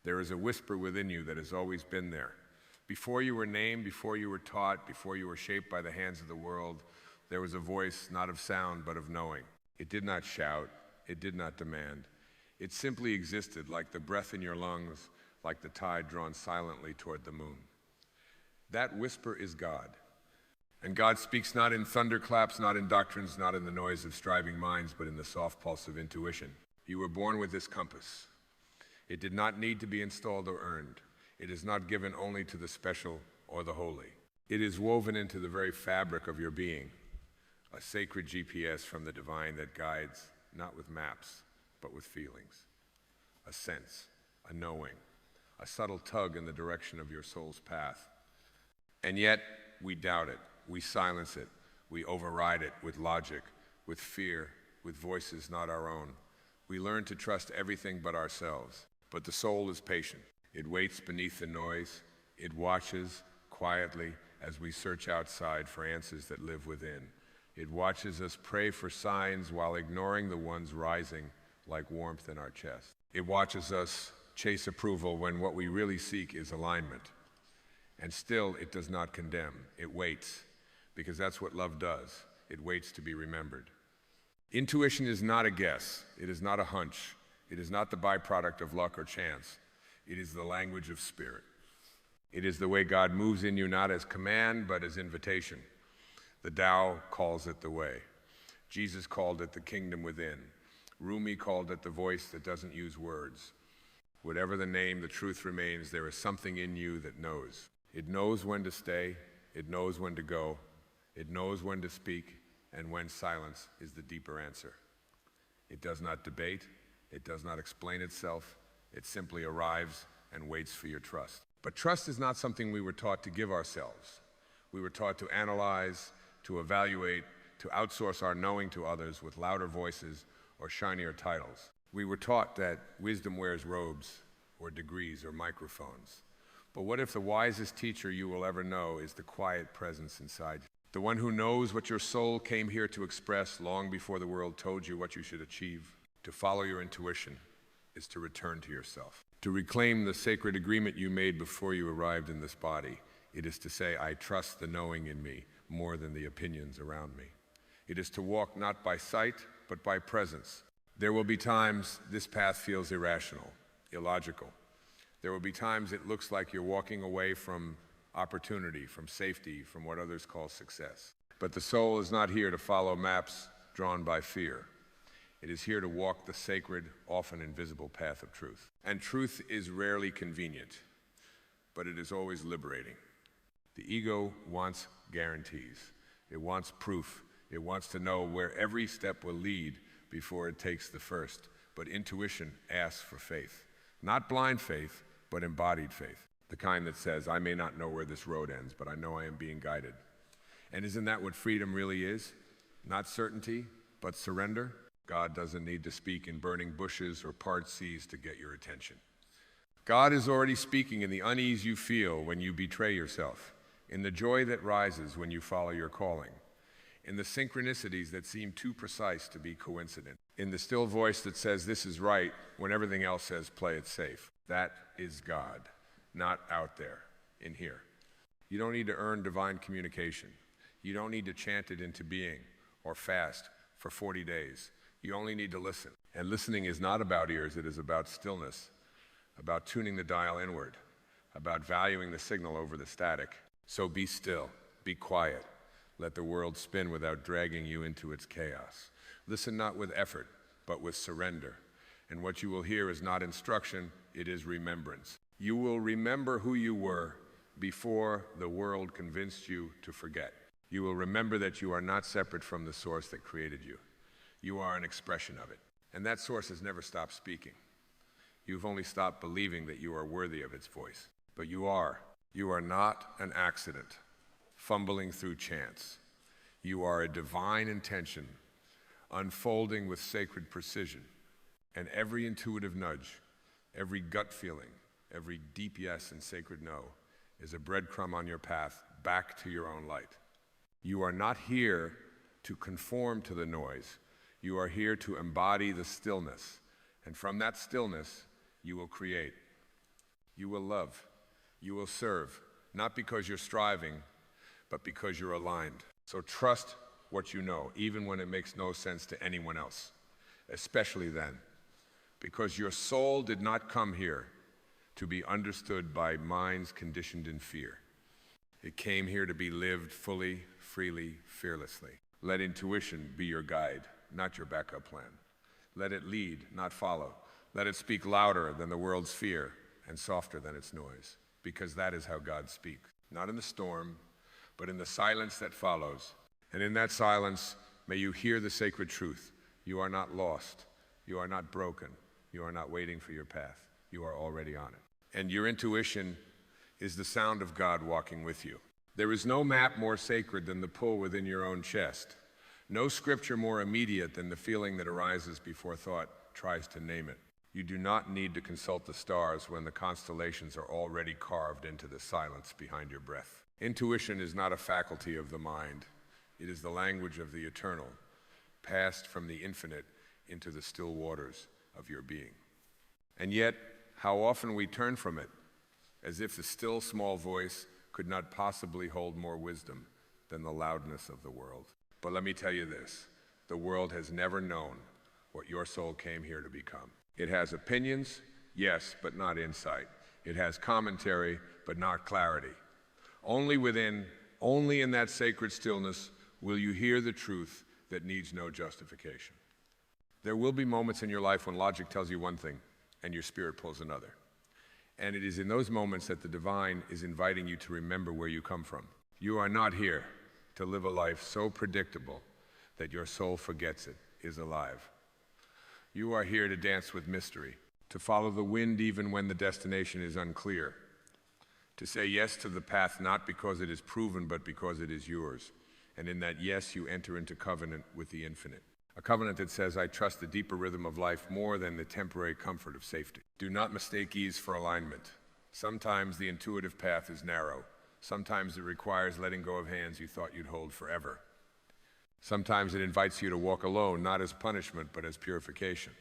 There is a whisper within you that has always been there. Before you were named, before you were taught, before you were shaped by the hands of the world, there was a voice not of sound but of knowing. It did not shout, it did not demand. It simply existed like the breath in your lungs, like the tide drawn silently toward the moon. That whisper is God. And God speaks not in thunderclaps, not in doctrines, not in the noise of striving minds, but in the soft pulse of intuition. You were born with this compass. It did not need to be installed or earned. It is not given only to the special or the holy. It is woven into the very fabric of your being, a sacred GPS from the divine that guides, not with maps, but with feelings, a sense, a knowing, a subtle tug in the direction of your soul's path. And yet, we doubt it, we silence it, we override it with logic, with fear, with voices not our own. We learn to trust everything but ourselves. But the soul is patient. It waits beneath the noise. It watches quietly as we search outside for answers that live within. It watches us pray for signs while ignoring the ones rising like warmth in our chest. It watches us chase approval when what we really seek is alignment. And still, it does not condemn. It waits, because that's what love does. It waits to be remembered. Intuition is not a guess. It is not a hunch. It is not the byproduct of luck or chance. It is the language of spirit. It is the way God moves in you, not as command, but as invitation. The Tao calls it the way. Jesus called it the kingdom within. Rumi called it the voice that doesn't use words. Whatever the name, the truth remains. There is something in you that knows. It knows when to stay. It knows when to go. It knows when to speak, and when silence is the deeper answer. It does not debate. It does not explain itself. It simply arrives and waits for your trust. But trust is not something we were taught to give ourselves. We were taught to analyze, to evaluate, to outsource our knowing to others with louder voices or shinier titles. We were taught that wisdom wears robes or degrees or microphones. But what if the wisest teacher you will ever know is the quiet presence inside you? The one who knows what your soul came here to express long before the world told you what you should achieve. To follow your intuition is to return to yourself. To reclaim the sacred agreement you made before you arrived in this body. It is to say, I trust the knowing in me more than the opinions around me. It is to walk not by sight, but by presence. There will be times this path feels irrational, illogical. There will be times it looks like you're walking away from opportunity, from safety, from what others call success. But the soul is not here to follow maps drawn by fear. It is here to walk the sacred, often invisible path of truth. And truth is rarely convenient, but it is always liberating. The ego wants guarantees. It wants proof. It wants to know where every step will lead before it takes the first. But intuition asks for faith. Not blind faith, but embodied faith. The kind that says, I may not know where this road ends, but I know I am being guided. And isn't that what freedom really is? Not certainty, but surrender. God doesn't need to speak in burning bushes or part seas to get your attention. God is already speaking in the unease you feel when you betray yourself, in the joy that rises when you follow your calling, in the synchronicities that seem too precise to be coincident, in the still voice that says this is right when everything else says play it safe. That is God, not out there, in here. You don't need to earn divine communication. You don't need to chant it into being or fast for 40 days. You only need to listen. And listening is not about ears, it is about stillness, about tuning the dial inward, about valuing the signal over the static. So be still, be quiet. Let the world spin without dragging you into its chaos. Listen not with effort, but with surrender. And what you will hear is not instruction, it is remembrance. You will remember who you were before the world convinced you to forget. You will remember that you are not separate from the source that created you. You are an expression of it. And that source has never stopped speaking. You've only stopped believing that you are worthy of its voice. But you are. You are not an accident, fumbling through chance. You are a divine intention, unfolding with sacred precision. And every intuitive nudge, every gut feeling, every deep yes and sacred no is a breadcrumb on your path back to your own light. You are not here to conform to the noise. You are here to embody the stillness. And from that stillness, you will create. You will love. You will serve, not because you're striving, but because you're aligned. So trust what you know, even when it makes no sense to anyone else, especially then, because your soul did not come here to be understood by minds conditioned in fear. It came here to be lived fully, freely, fearlessly. Let intuition be your guide, not your backup plan. Let it lead, not follow. Let it speak louder than the world's fear and softer than its noise, because that is how God speaks. Not in the storm, but in the silence that follows. And in that silence, may you hear the sacred truth. You are not lost. You are not broken. You are not waiting for your path. You are already on it. And your intuition is the sound of God walking with you. There is no map more sacred than the pull within your own chest. No scripture more immediate than the feeling that arises before thought tries to name it. You do not need to consult the stars when the constellations are already carved into the silence behind your breath. Intuition is not a faculty of the mind. It is the language of the eternal, passed from the infinite into the still waters of your being. And yet, how often we turn from it, as if the still small voice could not possibly hold more wisdom than the loudness of the world. But let me tell you this, the world has never known what your soul came here to become. It has opinions, yes, but not insight. It has commentary, but not clarity. Only in that sacred stillness will you hear the truth that needs no justification. There will be moments in your life when logic tells you one thing and your spirit pulls another. And it is in those moments that the divine is inviting you to remember where you come from. You are not here to live a life so predictable that your soul forgets it is alive. You are here to dance with mystery, to follow the wind even when the destination is unclear, to say yes to the path not because it is proven but because it is yours. And in that yes, you enter into covenant with the infinite. A covenant that says, I trust the deeper rhythm of life more than the temporary comfort of safety. Do not mistake ease for alignment. Sometimes the intuitive path is narrow. Sometimes it requires letting go of hands you thought you'd hold forever. Sometimes it invites you to walk alone, not as punishment, but as purification.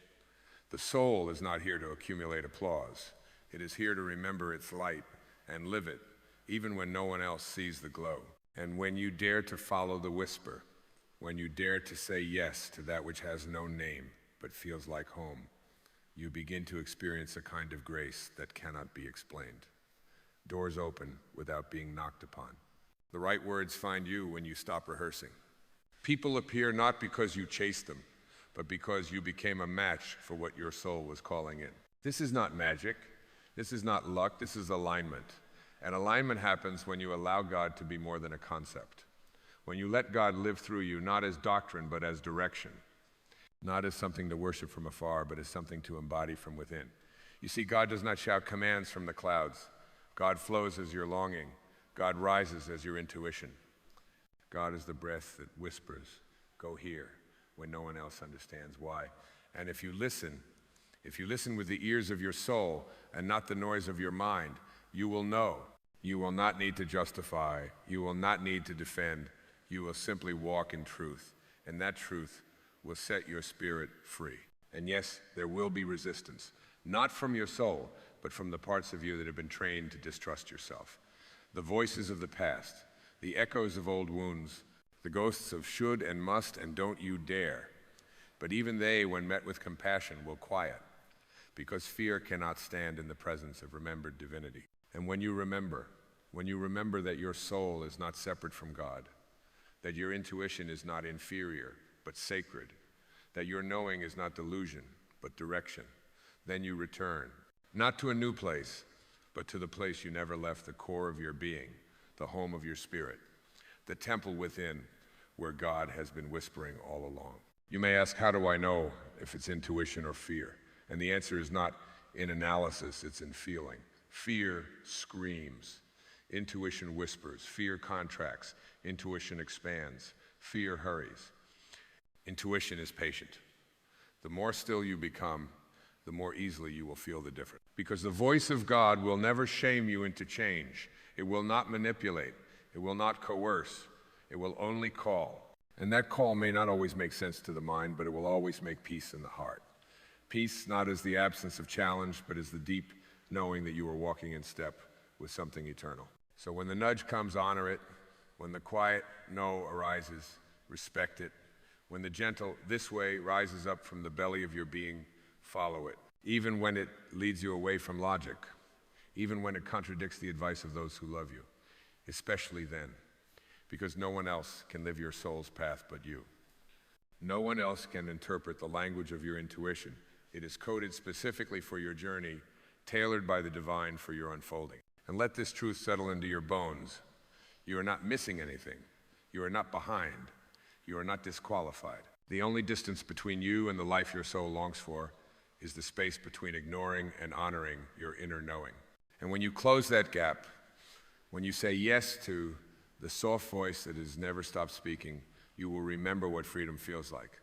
The soul is not here to accumulate applause. It is here to remember its light and live it, even when no one else sees the glow. And when you dare to follow the whisper, when you dare to say yes to that which has no name but feels like home, you begin to experience a kind of grace that cannot be explained. Doors open without being knocked upon. The right words find you when you stop rehearsing. People appear not because you chased them, but because you became a match for what your soul was calling in. This is not magic. This is not luck. This is alignment. And alignment happens when you allow God to be more than a concept. When you let God live through you, not as doctrine, but as direction. Not as something to worship from afar, but as something to embody from within. You see, God does not shout commands from the clouds. God flows as your longing. God rises as your intuition. God is the breath that whispers, go here, when no one else understands why. And if you listen with the ears of your soul and not the noise of your mind, you will know. You will not need to justify. You will not need to defend. You will simply walk in truth. And that truth will set your spirit free. And yes, there will be resistance, not from your soul, but from the parts of you that have been trained to distrust yourself. The voices of the past, the echoes of old wounds, the ghosts of should and must and don't you dare. But even they, when met with compassion, will quiet, because fear cannot stand in the presence of remembered divinity. And when you remember that your soul is not separate from God, that your intuition is not inferior, but sacred, that your knowing is not delusion, but direction, then you return, not to a new place, but to the place you never left, the core of your being, the home of your spirit, the temple within where God has been whispering all along. You may ask, how do I know if it's intuition or fear? And the answer is not in analysis, it's in feeling. Fear screams. Intuition whispers. Fear contracts. Intuition expands. Fear hurries. Intuition is patient. The more still you become, the more easily you will feel the difference. Because the voice of God will never shame you into change. It will not manipulate. It will not coerce. It will only call. And that call may not always make sense to the mind, but it will always make peace in the heart. Peace not as the absence of challenge, but as the deep knowing that you are walking in step with something eternal. So when the nudge comes, honor it. When the quiet no arises, respect it. When the gentle this way rises up from the belly of your being, follow it. Even when it leads you away from logic, even when it contradicts the advice of those who love you, especially then, because no one else can live your soul's path but you. No one else can interpret the language of your intuition. It is coded specifically for your journey, tailored by the divine for your unfolding. And let this truth settle into your bones. You are not missing anything. You are not behind. You are not disqualified. The only distance between you and the life your soul longs for is the space between ignoring and honoring your inner knowing. And when you close that gap, when you say yes to the soft voice that has never stopped speaking, you will remember what freedom feels like.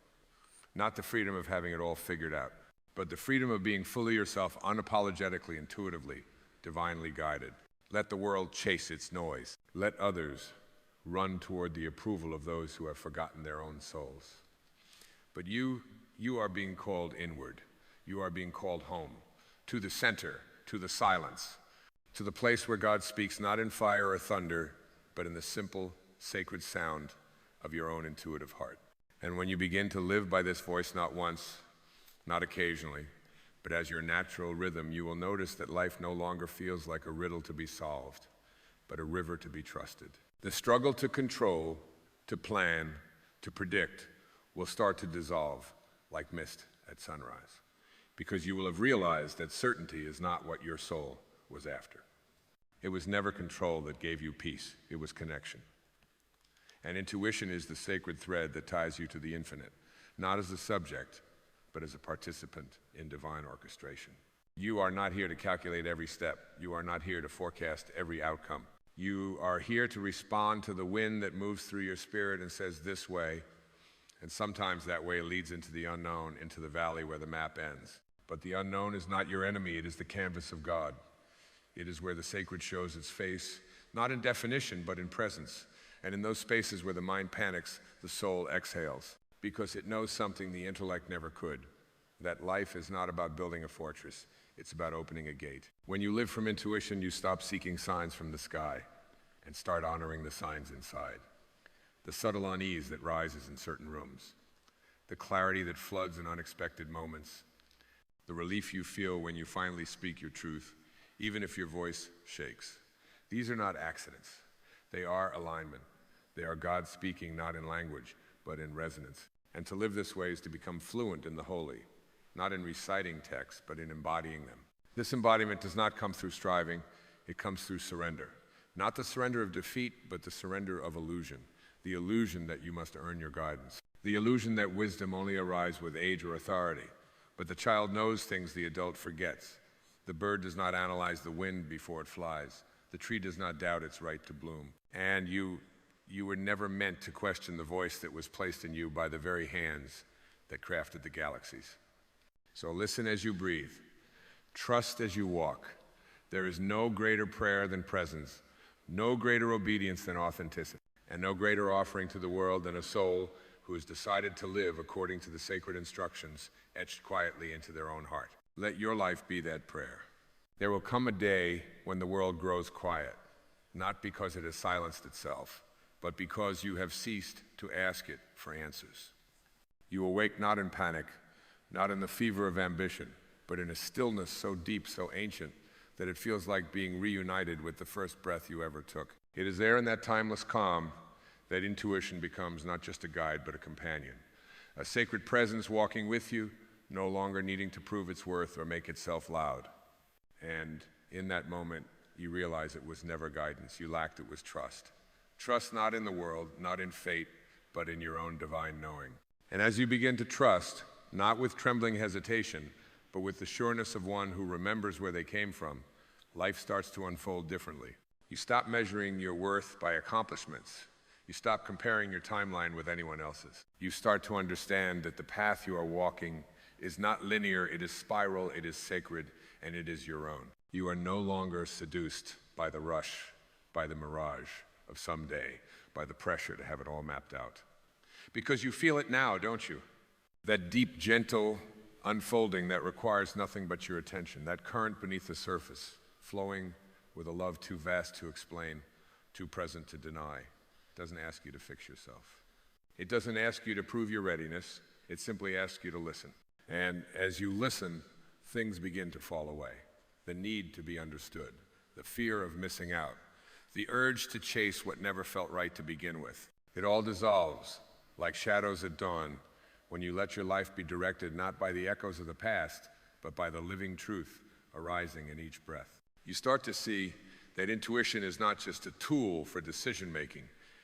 Not the freedom of having it all figured out, but the freedom of being fully yourself, unapologetically, intuitively, divinely guided. Let the world chase its noise. Let others run toward the approval of those who have forgotten their own souls. But you are being called inward. You are being called home, to the center, to the silence, to the place where God speaks not in fire or thunder, but in the simple, sacred sound of your own intuitive heart. And when you begin to live by this voice not once, not occasionally, but as your natural rhythm, you will notice that life no longer feels like a riddle to be solved, but a river to be trusted. The struggle to control, to plan, to predict will start to dissolve like mist at sunrise, because you will have realized that certainty is not what your soul was after. It was never control that gave you peace, it was connection. And intuition is the sacred thread that ties you to the infinite, not as a subject, but as a participant in divine orchestration. You are not here to calculate every step. You are not here to forecast every outcome. You are here to respond to the wind that moves through your spirit and says this way, and sometimes that way leads into the unknown, into the valley where the map ends. But the unknown is not your enemy, it is the canvas of God. It is where the sacred shows its face, not in definition, but in presence. And in those spaces where the mind panics, the soul exhales, because it knows something the intellect never could, that life is not about building a fortress, it's about opening a gate. When you live from intuition, you stop seeking signs from the sky and start honoring the signs inside. The subtle unease that rises in certain rooms, the clarity that floods in unexpected moments, the relief you feel when you finally speak your truth, even if your voice shakes. These are not accidents. They are alignment. They are God speaking not in language, but in resonance. And to live this way is to become fluent in the holy, not in reciting texts, but in embodying them. This embodiment does not come through striving, it comes through surrender. Not the surrender of defeat, but the surrender of illusion. The illusion that you must earn your guidance. The illusion that wisdom only arrives with age or authority. But the child knows things the adult forgets. The bird does not analyze the wind before it flies. The tree does not doubt its right to bloom. And you were never meant to question the voice that was placed in you by the very hands that crafted the galaxies. So listen as you breathe. Trust as you walk. There is no greater prayer than presence, no greater obedience than authenticity, and no greater offering to the world than a soul who has decided to live according to the sacred instructions etched quietly into their own heart. Let your life be that prayer. There will come a day when the world grows quiet, not because it has silenced itself, but because you have ceased to ask it for answers. You awake not in panic, not in the fever of ambition, but in a stillness so deep, so ancient, that it feels like being reunited with the first breath you ever took. It is there in that timeless calm that intuition becomes not just a guide, but a companion. A sacred presence walking with you, no longer needing to prove its worth or make itself loud. And in that moment, you realize it was never guidance. You lacked, it was trust. Trust not in the world, not in fate, but in your own divine knowing. And as you begin to trust, not with trembling hesitation, but with the sureness of one who remembers where they came from, life starts to unfold differently. You stop measuring your worth by accomplishments. You stop comparing your timeline with anyone else's. You start to understand that the path you are walking is not linear, it is spiral, it is sacred, and it is your own. You are no longer seduced by the rush, by the mirage of someday, by the pressure to have it all mapped out. Because you feel it now, don't you? That deep, gentle unfolding that requires nothing but your attention, that current beneath the surface, flowing with a love too vast to explain, too present to deny. It doesn't ask you to fix yourself. It doesn't ask you to prove your readiness. It simply asks you to listen. And as you listen, things begin to fall away. The need to be understood, the fear of missing out, the urge to chase what never felt right to begin with. It all dissolves like shadows at dawn when you let your life be directed not by the echoes of the past, but by the living truth arising in each breath. You start to see that intuition is not just a tool for decision-making.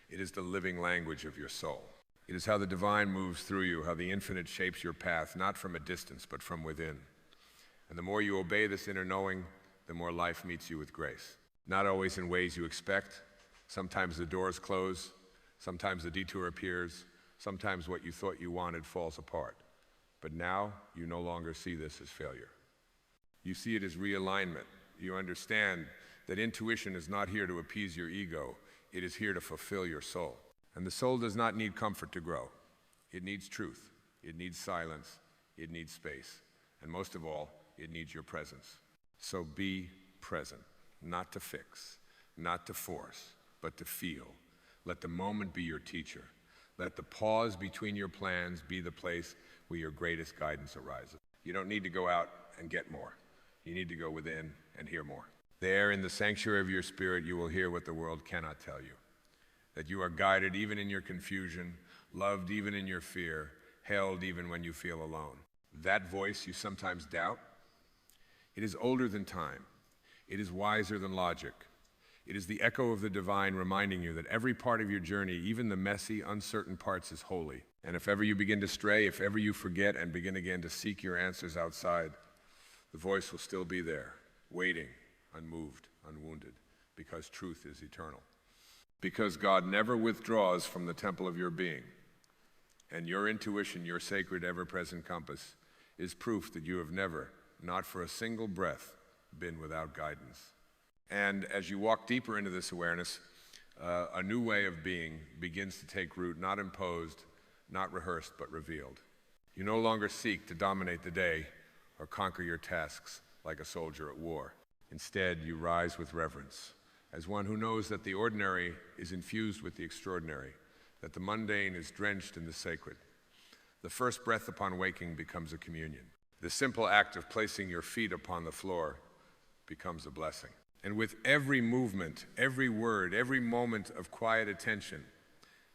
It is the living language of your soul. It is how the divine moves through you, how the infinite shapes your path, not from a distance, but from within. And the more you obey this inner knowing, the more life meets you with grace. Not always in ways you expect. Sometimes the doors close. Sometimes the detour appears. Sometimes what you thought you wanted falls apart. But now you no longer see this as failure. You see it as realignment. You understand that intuition is not here to appease your ego. It is here to fulfill your soul. And the soul does not need comfort to grow. It needs truth. It needs silence. It needs space. And most of all, it needs your presence. So be present, not to fix, not to force, but to feel. Let the moment be your teacher. Let the pause between your plans be the place where your greatest guidance arises. You don't need to go out and get more. You need to go within and hear more. There, in the sanctuary of your spirit, you will hear what the world cannot tell you. That you are guided even in your confusion, loved even in your fear, held even when you feel alone. That voice you sometimes doubt, it is older than time. It is wiser than logic. It is the echo of the divine reminding you that every part of your journey, even the messy, uncertain parts, is holy. And if ever you begin to stray, if ever you forget and begin again to seek your answers outside, the voice will still be there, waiting, unmoved, unwounded, because truth is eternal. Because God never withdraws from the temple of your being. And your intuition, your sacred, ever-present compass, is proof that you have never, not for a single breath, been without guidance. And as you walk deeper into this awareness, a new way of being begins to take root, not imposed, not rehearsed, but revealed. You no longer seek to dominate the day or conquer your tasks like a soldier at war. Instead, you rise with reverence, as one who knows that the ordinary is infused with the extraordinary, that the mundane is drenched in the sacred. The first breath upon waking becomes a communion. The simple act of placing your feet upon the floor becomes a blessing. And with every movement, every word, every moment of quiet attention,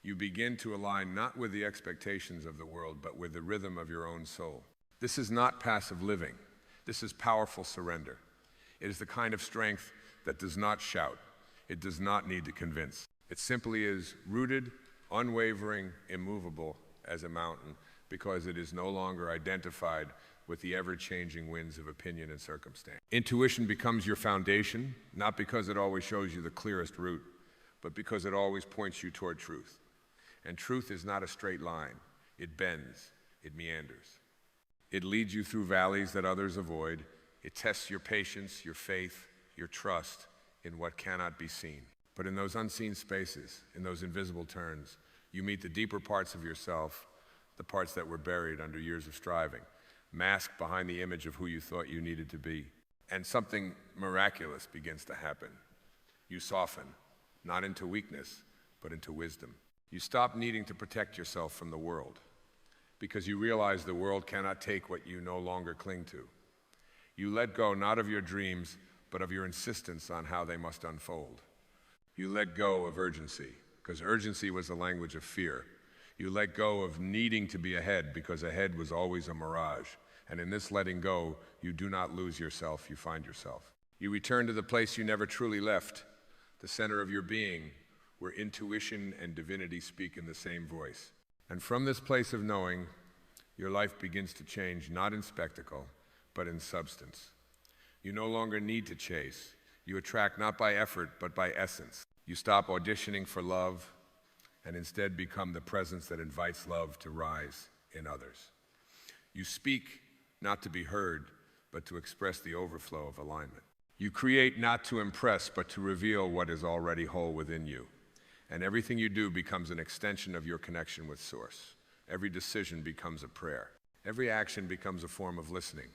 you begin to align not with the expectations of the world, but with the rhythm of your own soul. This is not passive living. This is powerful surrender. It is the kind of strength that does not shout. It does not need to convince. It simply is rooted, unwavering, immovable as a mountain, because it is no longer identified with the ever-changing winds of opinion and circumstance. Intuition becomes your foundation, not because it always shows you the clearest route, but because it always points you toward truth. And truth is not a straight line. It bends, it meanders. It leads you through valleys that others avoid. It tests your patience, your faith, your trust in what cannot be seen. But in those unseen spaces, in those invisible turns, you meet the deeper parts of yourself, the parts that were buried under years of striving, masked behind the image of who you thought you needed to be. And something miraculous begins to happen. You soften, not into weakness, but into wisdom. You stop needing to protect yourself from the world, because you realize the world cannot take what you no longer cling to. You let go not of your dreams, but of your insistence on how they must unfold. You let go of urgency, because urgency was the language of fear. You let go of needing to be ahead, because ahead was always a mirage. And in this letting go, you do not lose yourself, you find yourself. You return to the place you never truly left, the center of your being, where intuition and divinity speak in the same voice. And from this place of knowing, your life begins to change, not in spectacle, but in substance. You no longer need to chase. You attract not by effort, but by essence. You stop auditioning for love and instead become the presence that invites love to rise in others. You speak not to be heard, but to express the overflow of alignment. You create not to impress, but to reveal what is already whole within you. And everything you do becomes an extension of your connection with Source. Every decision becomes a prayer. Every action becomes a form of listening,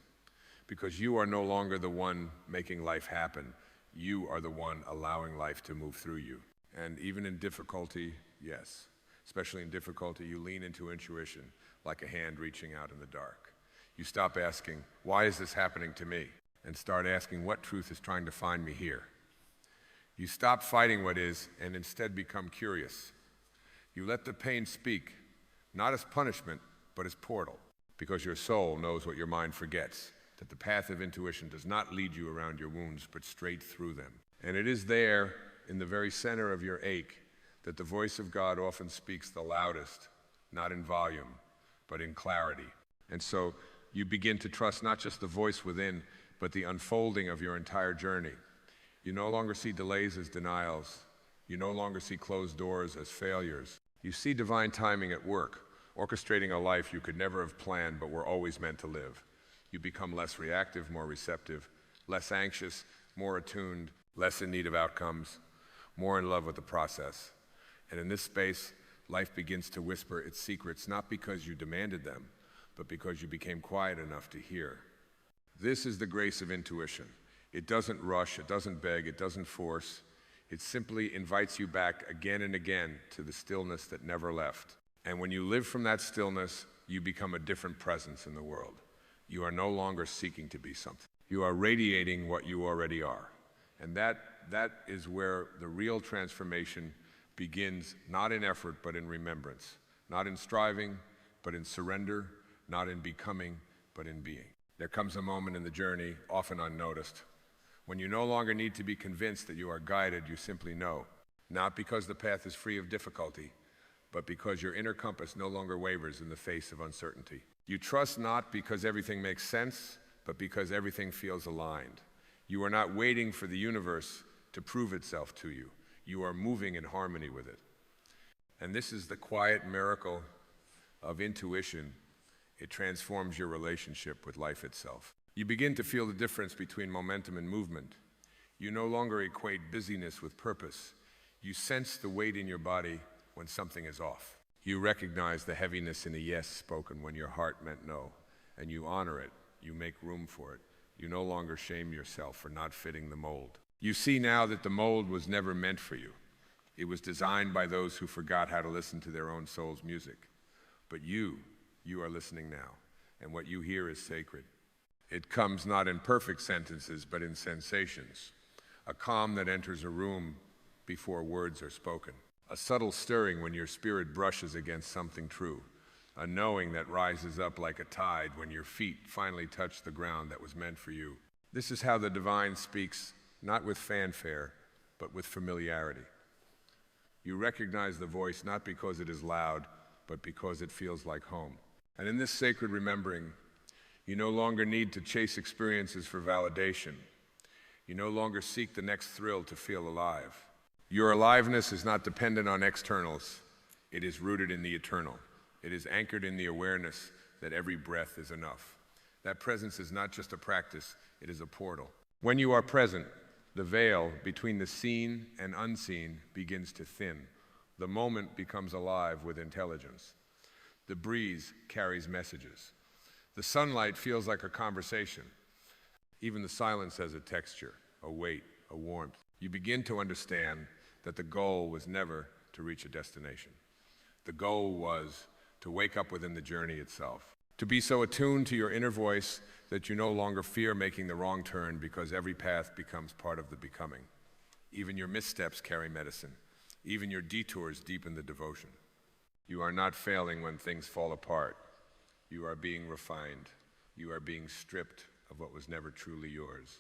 because you are no longer the one making life happen. You are the one allowing life to move through you. And even in difficulty, yes, especially in difficulty, you lean into intuition like a hand reaching out in the dark. You stop asking, why is this happening to me? And start asking, what truth is trying to find me here? You stop fighting what is and instead become curious. You let the pain speak, not as punishment, but as portal, because your soul knows what your mind forgets, that the path of intuition does not lead you around your wounds, but straight through them. And it is there, in the very center of your ache, that the voice of God often speaks the loudest, not in volume, but in clarity. And so you begin to trust not just the voice within, but the unfolding of your entire journey. You no longer see delays as denials. You no longer see closed doors as failures. You see divine timing at work, orchestrating a life you could never have planned but were always meant to live. You become less reactive, more receptive, less anxious, more attuned, less in need of outcomes, more in love with the process. And in this space, life begins to whisper its secrets, not because you demanded them, but because you became quiet enough to hear. This is the grace of intuition. It doesn't rush, it doesn't beg, it doesn't force. It simply invites you back again and again to the stillness that never left. And when you live from that stillness, you become a different presence in the world. You are no longer seeking to be something. You are radiating what you already are. And that is where the real transformation begins, not in effort, but in remembrance. Not in striving, but in surrender. Not in becoming, but in being. There comes a moment in the journey, often unnoticed, when you no longer need to be convinced that you are guided, you simply know. Not because the path is free of difficulty, but because your inner compass no longer wavers in the face of uncertainty. You trust not because everything makes sense, but because everything feels aligned. You are not waiting for the universe to prove itself to you. You are moving in harmony with it. And this is the quiet miracle of intuition. It transforms your relationship with life itself. You begin to feel the difference between momentum and movement. You no longer equate busyness with purpose. You sense the weight in your body when something is off. You recognize the heaviness in a yes spoken when your heart meant no, and you honor it. You make room for it. You no longer shame yourself for not fitting the mold. You see now that the mold was never meant for you. It was designed by those who forgot how to listen to their own soul's music. But you are listening now, and what you hear is sacred. It comes not in perfect sentences, but in sensations. A calm that enters a room before words are spoken. A subtle stirring when your spirit brushes against something true. A knowing that rises up like a tide when your feet finally touch the ground that was meant for you. This is how the divine speaks, not with fanfare, but with familiarity. You recognize the voice not because it is loud, but because it feels like home. And in this sacred remembering, you no longer need to chase experiences for validation. You no longer seek the next thrill to feel alive. Your aliveness is not dependent on externals. It is rooted in the eternal. It is anchored in the awareness that every breath is enough. That presence is not just a practice, it is a portal. When you are present, the veil between the seen and unseen begins to thin. The moment becomes alive with intelligence. The breeze carries messages. The sunlight feels like a conversation. Even the silence has a texture, a weight, a warmth. You begin to understand that the goal was never to reach a destination. The goal was to wake up within the journey itself. To be so attuned to your inner voice that you no longer fear making the wrong turn because every path becomes part of the becoming. Even your missteps carry medicine. Even your detours deepen the devotion. You are not failing when things fall apart. You are being refined. You are being stripped of what was never truly yours.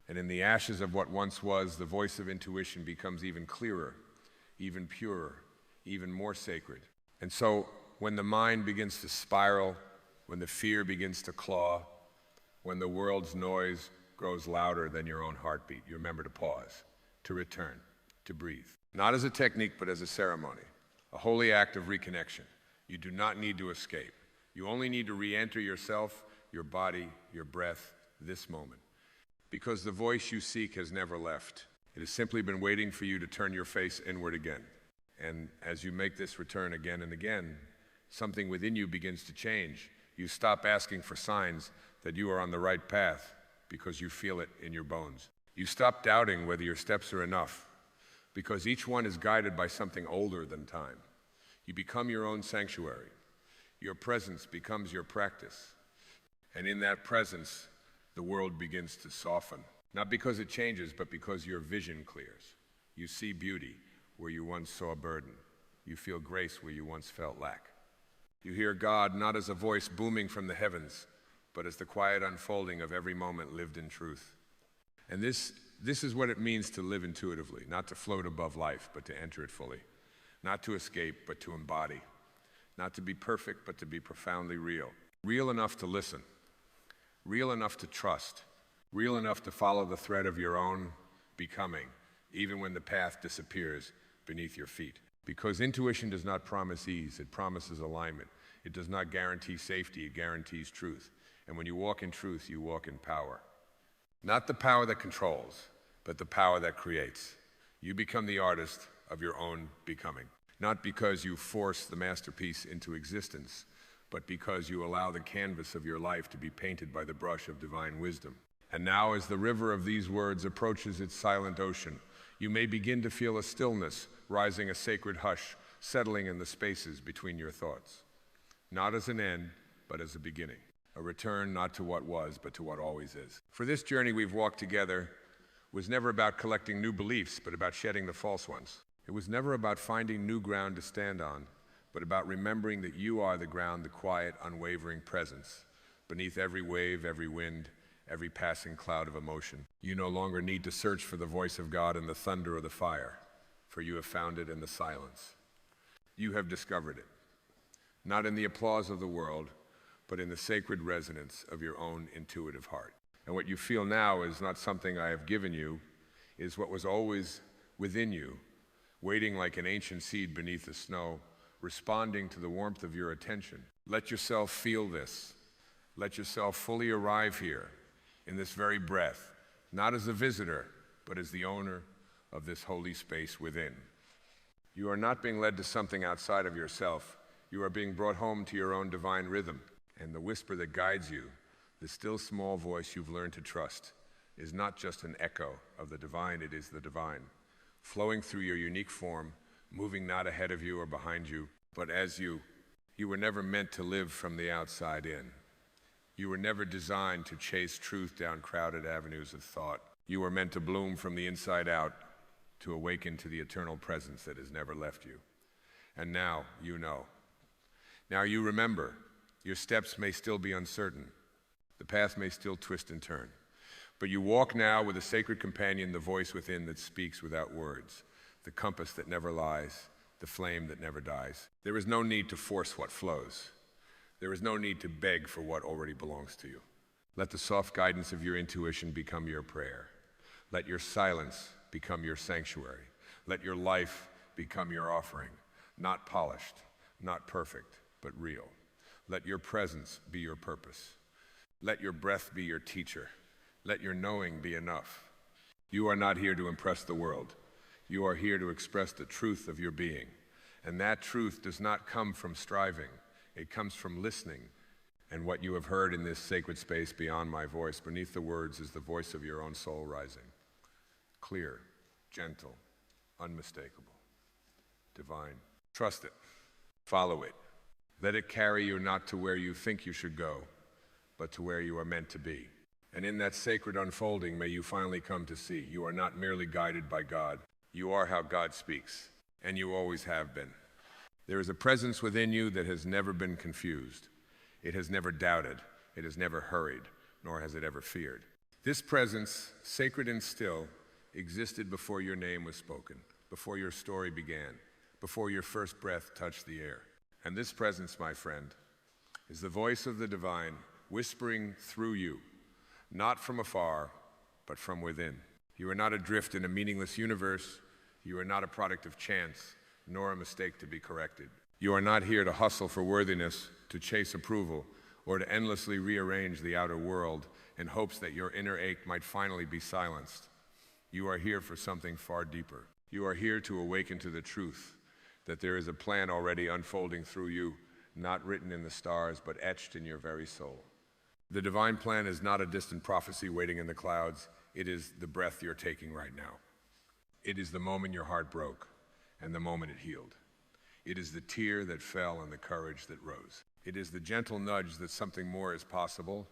And in the ashes of what once was, the voice of intuition becomes even clearer, even purer, even more sacred. And so when the mind begins to spiral, when the fear begins to claw, when the world's noise grows louder than your own heartbeat, you remember to pause, to return, to breathe. Not as a technique, but as a ceremony, a holy act of reconnection. You do not need to escape. You only need to re-enter yourself, your body, your breath, this moment. Because the voice you seek has never left. It has simply been waiting for you to turn your face inward again. And as you make this return again and again, something within you begins to change. You stop asking for signs that you are on the right path because you feel it in your bones. You stop doubting whether your steps are enough because each one is guided by something older than time. You become your own sanctuary. Your presence becomes your practice. And in that presence, the world begins to soften. Not because it changes, but because your vision clears. You see beauty where you once saw burden. You feel grace where you once felt lack. You hear God not as a voice booming from the heavens, but as the quiet unfolding of every moment lived in truth. And this is what it means to live intuitively, not to float above life, but to enter it fully. Not to escape, but to embody. Not to be perfect, but to be profoundly real. Real enough to listen. Real enough to trust. Real enough to follow the thread of your own becoming, even when the path disappears beneath your feet. Because intuition does not promise ease, it promises alignment. It does not guarantee safety, it guarantees truth. And when you walk in truth, you walk in power. Not the power that controls, but the power that creates. You become the artist of your own becoming. Not because you force the masterpiece into existence, but because you allow the canvas of your life to be painted by the brush of divine wisdom. And now, as the river of these words approaches its silent ocean, you may begin to feel a stillness, rising a sacred hush, settling in the spaces between your thoughts. Not as an end, but as a beginning. A return not to what was, but to what always is. For this journey we've walked together was never about collecting new beliefs, but about shedding the false ones. It was never about finding new ground to stand on, but about remembering that you are the ground, the quiet, unwavering presence. Beneath every wave, every wind, every passing cloud of emotion. You no longer need to search for the voice of God in the thunder or the fire, for you have found it in the silence. You have discovered it, not in the applause of the world, but in the sacred resonance of your own intuitive heart. And what you feel now is not something I have given you, is what was always within you, waiting like an ancient seed beneath the snow, responding to the warmth of your attention. Let yourself feel this. Let yourself fully arrive here in this very breath, not as a visitor, but as the owner of this holy space within. You are not being led to something outside of yourself. You are being brought home to your own divine rhythm. And the whisper that guides you, the still small voice you've learned to trust, is not just an echo of the divine, it is the divine, flowing through your unique form, moving not ahead of you or behind you, but as you. You were never meant to live from the outside in. You were never designed to chase truth down crowded avenues of thought. You were meant to bloom from the inside out, to awaken to the eternal presence that has never left you. And now you know. Now you remember. Your steps may still be uncertain. The path may still twist and turn. But you walk now with a sacred companion, the voice within that speaks without words, the compass that never lies, the flame that never dies. There is no need to force what flows. There is no need to beg for what already belongs to you. Let the soft guidance of your intuition become your prayer. Let your silence become your sanctuary. Let your life become your offering, not polished, not perfect, but real. Let your presence be your purpose. Let your breath be your teacher. Let your knowing be enough. You are not here to impress the world. You are here to express the truth of your being. And that truth does not come from striving. It comes from listening. And what you have heard in this sacred space beyond my voice, beneath the words, is the voice of your own soul rising. Clear, gentle, unmistakable, divine. Trust it. Follow it. Let it carry you not to where you think you should go, but to where you are meant to be. And in that sacred unfolding, may you finally come to see you are not merely guided by God. You are how God speaks, and you always have been. There is a presence within you that has never been confused. It has never doubted. It has never hurried, nor has it ever feared. This presence, sacred and still, existed before your name was spoken, before your story began, before your first breath touched the air. And this presence, my friend, is the voice of the divine whispering through you, not from afar, but from within. You are not adrift in a meaningless universe. You are not a product of chance, nor a mistake to be corrected. You are not here to hustle for worthiness, to chase approval, or to endlessly rearrange the outer world in hopes that your inner ache might finally be silenced. You are here for something far deeper. You are here to awaken to the truth that there is a plan already unfolding through you, not written in the stars, but etched in your very soul. The divine plan is not a distant prophecy waiting in the clouds. It is the breath you're taking right now. It is the moment your heart broke and the moment it healed. It is the tear that fell and the courage that rose. It is the gentle nudge that something more is possible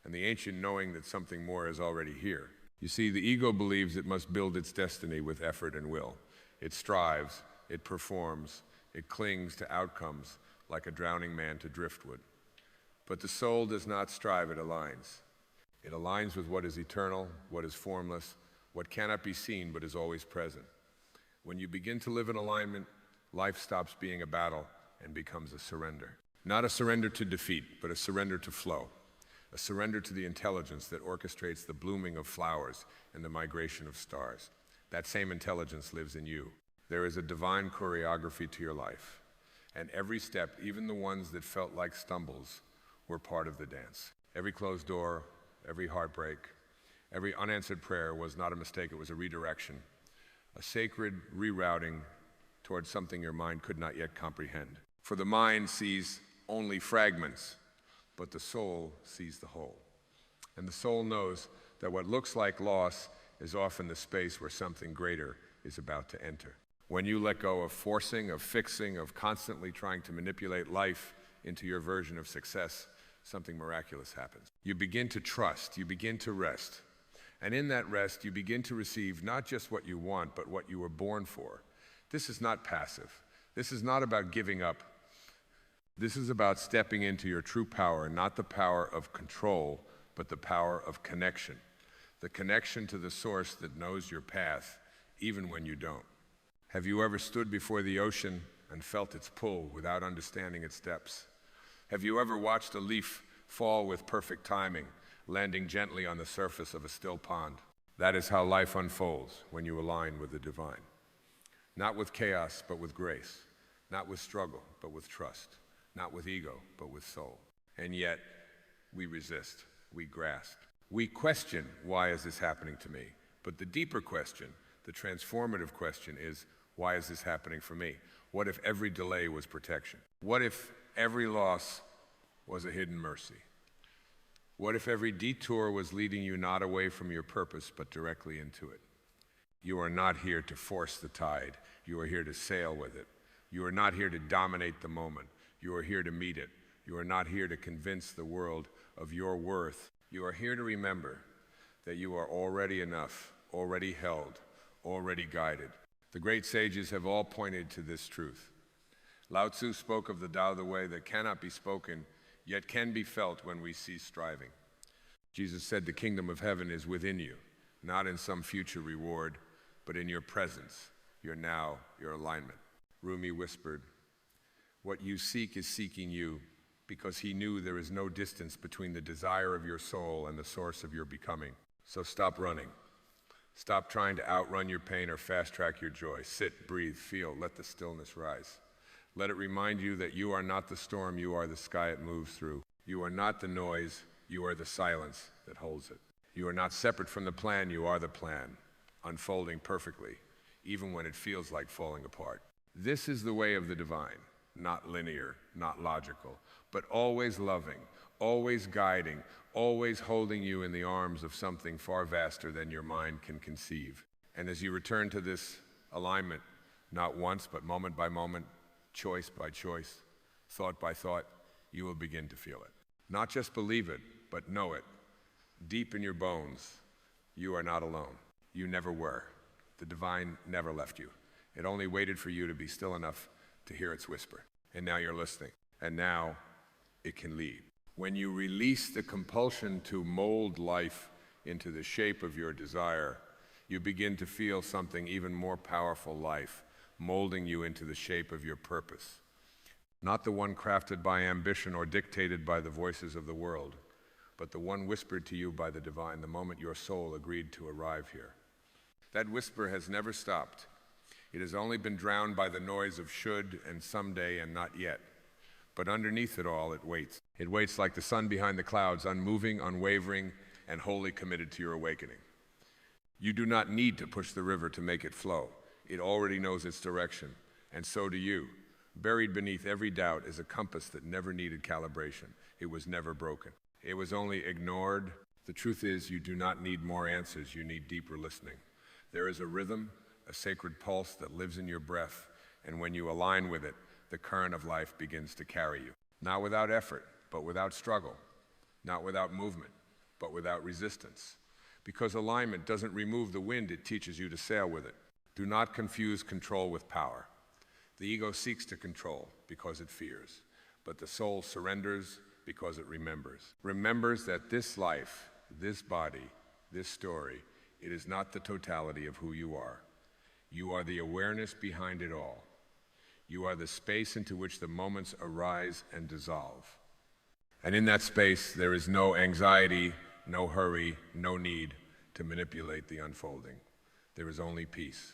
and the ancient knowing that something more is already here. You see, the ego believes it must build its destiny with effort and will. It strives, it performs, it clings to outcomes like a drowning man to driftwood. But the soul does not strive, it aligns. It aligns with what is eternal, what is formless, what cannot be seen but is always present. When you begin to live in alignment, life stops being a battle and becomes a surrender. Not a surrender to defeat, but a surrender to flow. A surrender to the intelligence that orchestrates the blooming of flowers and the migration of stars. That same intelligence lives in you. There is a divine choreography to your life. And every step, even the ones that felt like stumbles, were part of the dance. Every closed door, every heartbreak, every unanswered prayer was not a mistake, it was a redirection. A sacred rerouting towards something your mind could not yet comprehend. For the mind sees only fragments, but the soul sees the whole. And the soul knows that what looks like loss is often the space where something greater is about to enter. When you let go of forcing, of fixing, of constantly trying to manipulate life into your version of success, something miraculous happens. You begin to trust, you begin to rest. And in that rest, you begin to receive not just what you want, but what you were born for. This is not passive. This is not about giving up. This is about stepping into your true power, not the power of control, but the power of connection. The connection to the source that knows your path, even when you don't. Have you ever stood before the ocean and felt its pull without understanding its depths? Have you ever watched a leaf fall with perfect timing, landing gently on the surface of a still pond? That is how life unfolds when you align with the divine. Not with chaos, but with grace. Not with struggle, but with trust. Not with ego, but with soul. And yet, we resist, we grasp. We question, why is this happening to me? But the deeper question, the transformative question is, why is this happening for me? What if every delay was protection? What if every loss was a hidden mercy? What if every detour was leading you not away from your purpose, but directly into it? You are not here to force the tide. You are here to sail with it. You are not here to dominate the moment. You are here to meet it. You are not here to convince the world of your worth. You are here to remember that you are already enough, already held, already guided. The great sages have all pointed to this truth. Lao Tzu spoke of the Tao, the way that cannot be spoken, yet can be felt when we cease striving. Jesus said the kingdom of heaven is within you, not in some future reward, but in your presence, your now, your alignment. Rumi whispered, "What you seek is seeking you, because he knew there is no distance between the desire of your soul and the source of your becoming. So stop running. Stop trying to outrun your pain or fast-track your joy. Sit, breathe, feel, let the stillness rise. Let it remind you that you are not the storm, you are the sky it moves through. You are not the noise, you are the silence that holds it. You are not separate from the plan, you are the plan, unfolding perfectly, even when it feels like falling apart. This is the way of the divine, not linear, not logical, but always loving, always guiding, always holding you in the arms of something far vaster than your mind can conceive. And as you return to this alignment, not once, but moment by moment, choice by choice, thought by thought, you will begin to feel it. Not just believe it, but know it. Deep in your bones, you are not alone. You never were. The divine never left you. It only waited for you to be still enough to hear its whisper. And now you're listening. And now it can lead. When you release the compulsion to mold life into the shape of your desire, you begin to feel something even more powerful, life, molding you into the shape of your purpose. Not the one crafted by ambition or dictated by the voices of the world, but the one whispered to you by the divine the moment your soul agreed to arrive here. That whisper has never stopped. It has only been drowned by the noise of should and someday and not yet. But underneath it all, it waits. It waits like the sun behind the clouds, unmoving, unwavering, and wholly committed to your awakening. You do not need to push the river to make it flow. It already knows its direction, and so do you. Buried beneath every doubt is a compass that never needed calibration. It was never broken. It was only ignored. The truth is, you do not need more answers, you need deeper listening. There is a rhythm, a sacred pulse that lives in your breath, and when you align with it, the current of life begins to carry you. Not without effort, but without struggle. Not without movement, but without resistance. Because alignment doesn't remove the wind, it teaches you to sail with it. Do not confuse control with power. The ego seeks to control because it fears, but the soul surrenders because it remembers. Remembers that this life, this body, this story, it is not the totality of who you are. You are the awareness behind it all. You are the space into which the moments arise and dissolve. And in that space, there is no anxiety, no hurry, no need to manipulate the unfolding. There is only peace.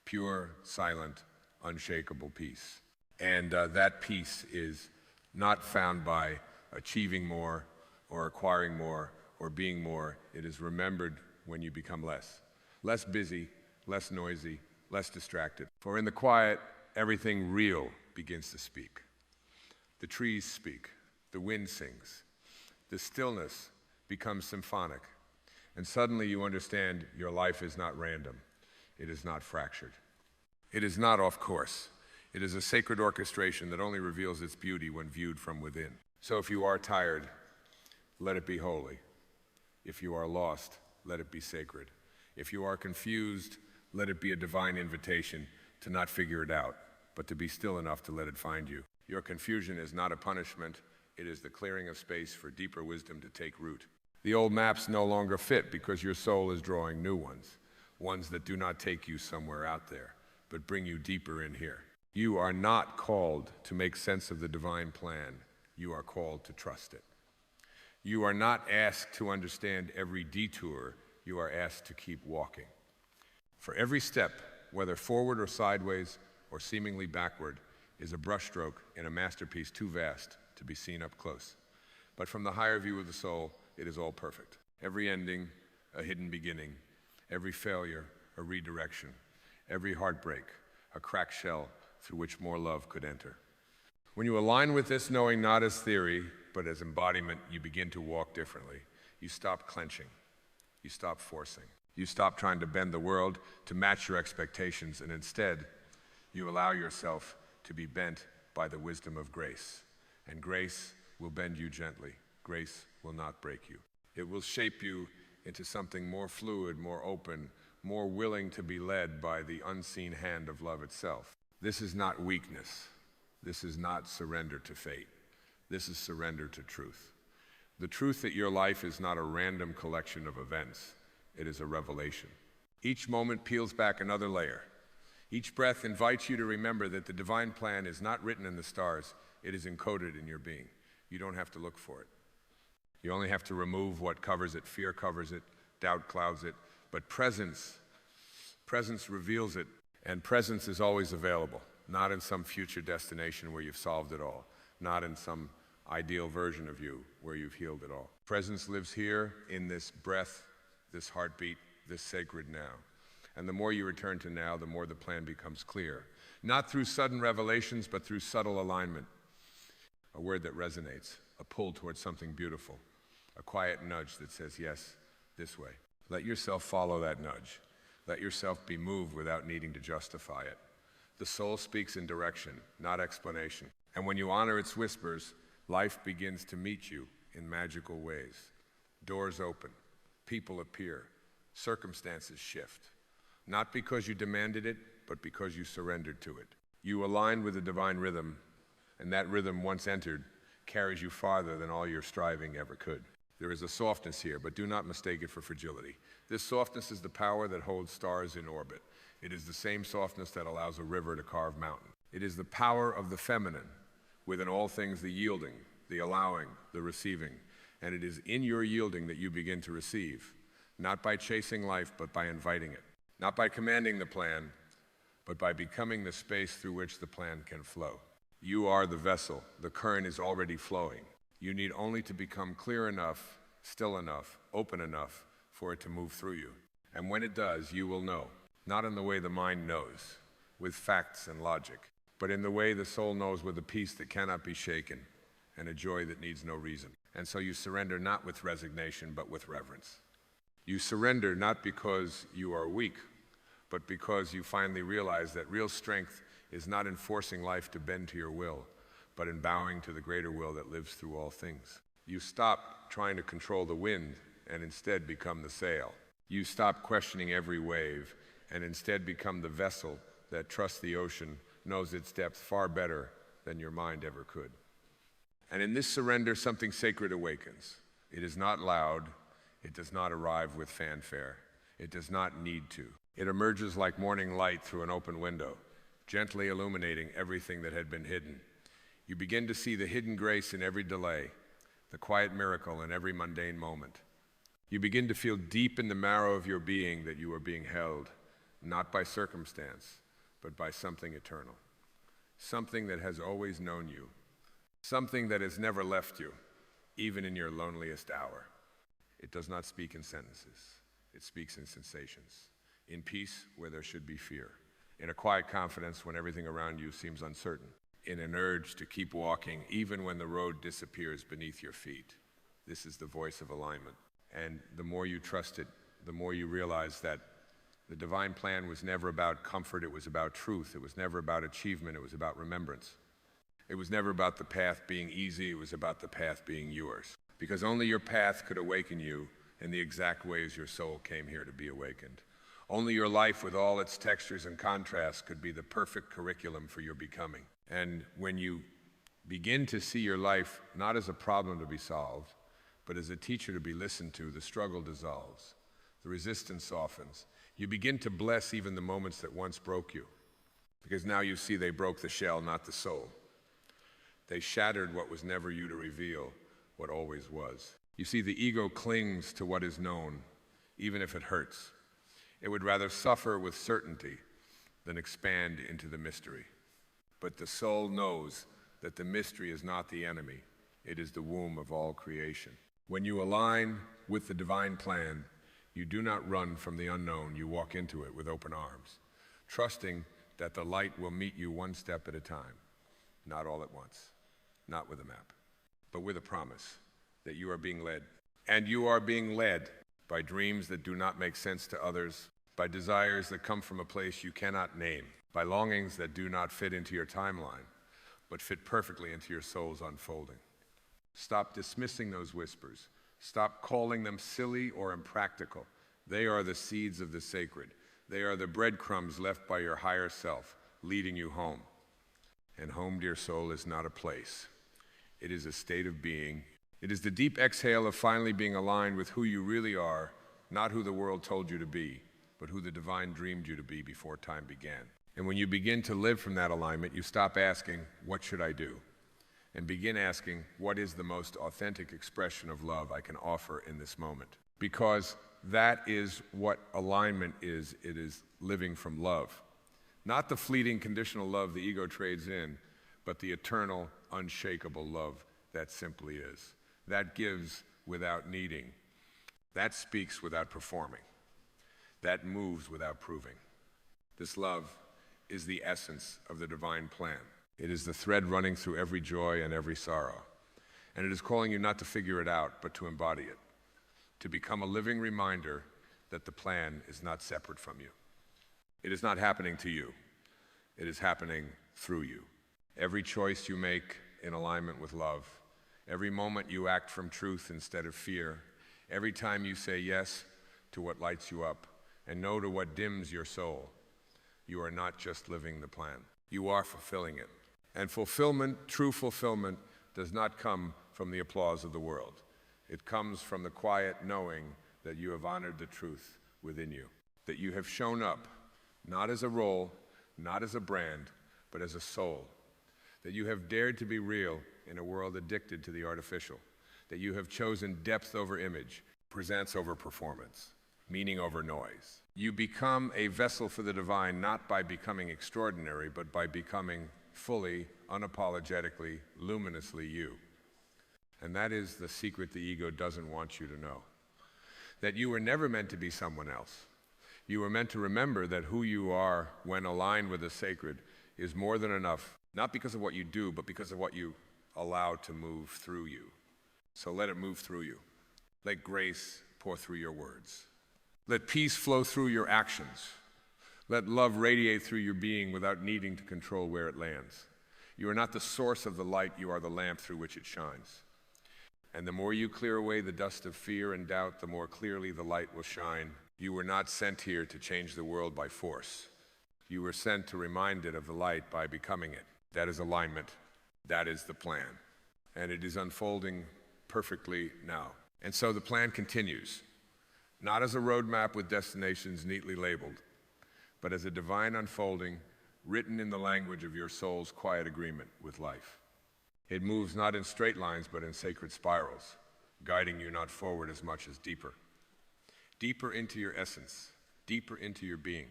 Pure, silent, unshakable peace. And that peace is not found by achieving more or acquiring more or being more. It is remembered when you become less. Less busy, less noisy, less distracted. For in the quiet, everything real begins to speak. The trees speak. The wind sings. The stillness becomes symphonic. And suddenly you understand your life is not random. It is not fractured. It is not off course. It is a sacred orchestration that only reveals its beauty when viewed from within. So if you are tired, let it be holy. If you are lost, let it be sacred. If you are confused, let it be a divine invitation to not figure it out, but to be still enough to let it find you. Your confusion is not a punishment. It is the clearing of space for deeper wisdom to take root. The old maps no longer fit because your soul is drawing new ones, ones that do not take you somewhere out there, but bring you deeper in here. You are not called to make sense of the divine plan. You are called to trust it. You are not asked to understand every detour. You are asked to keep walking. For every step, whether forward or sideways or seemingly backward, is a brushstroke in a masterpiece too vast to be seen up close. But from the higher view of the soul, it is all perfect. Every ending, a hidden beginning. Every failure, a redirection. Every heartbreak, a cracked shell through which more love could enter. When you align with this knowing not as theory, but as embodiment, you begin to walk differently. You stop clenching. You stop forcing. You stop trying to bend the world to match your expectations, and instead, you allow yourself to be bent by the wisdom of grace. And grace will bend you gently. Grace will not break you. It will shape you into something more fluid, more open, more willing to be led by the unseen hand of love itself. This is not weakness. This is not surrender to fate. This is surrender to truth. The truth that your life is not a random collection of events. It is a revelation. Each moment peels back another layer. Each breath invites you to remember that the divine plan is not written in the stars. It is encoded in your being. You don't have to look for it. You only have to remove what covers it. Fear covers it. Doubt clouds it. But presence reveals it. And presence is always available. Not in some future destination where you've solved it all. Not in some ideal version of you where you've healed it all. Presence lives here in this breath, this heartbeat, this sacred now. And the more you return to now, the more the plan becomes clear. Not through sudden revelations, but through subtle alignment. A word that resonates, a pull towards something beautiful, a quiet nudge that says, yes, this way. Let yourself follow that nudge. Let yourself be moved without needing to justify it. The soul speaks in direction, not explanation. And when you honor its whispers, life begins to meet you in magical ways. Doors open, people appear, circumstances shift. Not because you demanded it, but because you surrendered to it. You align with the divine rhythm, and that rhythm, once entered, carries you farther than all your striving ever could. There is a softness here, but do not mistake it for fragility. This softness is the power that holds stars in orbit. It is the same softness that allows a river to carve mountains. It is the power of the feminine, within all things the yielding, the allowing, the receiving. And it is in your yielding that you begin to receive, not by chasing life, but by inviting it. Not by commanding the plan, but by becoming the space through which the plan can flow. You are the vessel. The current is already flowing. You need only to become clear enough, still enough, open enough for it to move through you. And when it does, you will know, not in the way the mind knows, with facts and logic, but in the way the soul knows, with a peace that cannot be shaken and a joy that needs no reason. And so you surrender not with resignation, but with reverence. You surrender not because you are weak, but because you finally realize that real strength is not in forcing life to bend to your will, but in bowing to the greater will that lives through all things. You stop trying to control the wind and instead become the sail. You stop questioning every wave and instead become the vessel that trusts the ocean, knows its depth far better than your mind ever could. And in this surrender, something sacred awakens. It is not loud. It does not arrive with fanfare. It does not need to. It emerges like morning light through an open window, gently illuminating everything that had been hidden. You begin to see the hidden grace in every delay, the quiet miracle in every mundane moment. You begin to feel deep in the marrow of your being that you are being held, not by circumstance, but by something eternal, something that has always known you, something that has never left you, even in your loneliest hour. It does not speak in sentences. It speaks in sensations, in peace where there should be fear, in a quiet confidence when everything around you seems uncertain, in an urge to keep walking even when the road disappears beneath your feet. This is the voice of alignment. And the more you trust it, the more you realize that the divine plan was never about comfort, it was about truth. It was never about achievement, it was about remembrance. It was never about the path being easy, it was about the path being yours. Because only your path could awaken you in the exact ways your soul came here to be awakened. Only your life with all its textures and contrasts could be the perfect curriculum for your becoming. And when you begin to see your life not as a problem to be solved, but as a teacher to be listened to, the struggle dissolves, the resistance softens. You begin to bless even the moments that once broke you, because now you see they broke the shell, not the soul. They shattered what was never you to reveal what always was. You see, the ego clings to what is known, even if it hurts. It would rather suffer with certainty than expand into the mystery. But the soul knows that the mystery is not the enemy. It is the womb of all creation. When you align with the divine plan, you do not run from the unknown. You walk into it with open arms, trusting that the light will meet you one step at a time, not all at once, not with a map, but with a promise that you are being led. And you are being led by dreams that do not make sense to others, by desires that come from a place you cannot name, by longings that do not fit into your timeline, but fit perfectly into your soul's unfolding. Stop dismissing those whispers. Stop calling them silly or impractical. They are the seeds of the sacred. They are the breadcrumbs left by your higher self, leading you home. And home, dear soul, is not a place. It is a state of being. It is the deep exhale of finally being aligned with who you really are, not who the world told you to be, but who the divine dreamed you to be before time began. And when you begin to live from that alignment, you stop asking, what should I do? And begin asking, what is the most authentic expression of love I can offer in this moment? Because that is what alignment is. It is living from love. Not the fleeting conditional love the ego trades in, but the eternal, unshakable love that simply is. That gives without needing. That speaks without performing. That moves without proving. This love is the essence of the divine plan. It is the thread running through every joy and every sorrow. And it is calling you not to figure it out, but to embody it, to become a living reminder that the plan is not separate from you. It is not happening to you. It is happening through you. Every choice you make in alignment with love, every moment you act from truth instead of fear, every time you say yes to what lights you up and no to what dims your soul, you are not just living the plan. You are fulfilling it. And fulfillment, true fulfillment, does not come from the applause of the world. It comes from the quiet knowing that you have honored the truth within you, that you have shown up, not as a role, not as a brand, but as a soul, that you have dared to be real in a world addicted to the artificial, that you have chosen depth over image, presence over performance, meaning over noise. You become a vessel for the divine not by becoming extraordinary, but by becoming fully, unapologetically, luminously you. And that is the secret the ego doesn't want you to know. That you were never meant to be someone else. You were meant to remember that who you are when aligned with the sacred is more than enough, not because of what you do, but because of what you allow to move through you. So let it move through you. Let grace pour through your words. Let peace flow through your actions. Let love radiate through your being without needing to control where it lands. You are not the source of the light, you are the lamp through which it shines. And the more you clear away the dust of fear and doubt, the more clearly the light will shine. You were not sent here to change the world by force. You were sent to remind it of the light by becoming it. That is alignment. That is the plan. And it is unfolding perfectly now. And so the plan continues, not as a roadmap with destinations neatly labeled, but as a divine unfolding written in the language of your soul's quiet agreement with life. It moves not in straight lines, but in sacred spirals, guiding you not forward as much as deeper. Deeper into your essence, deeper into your being,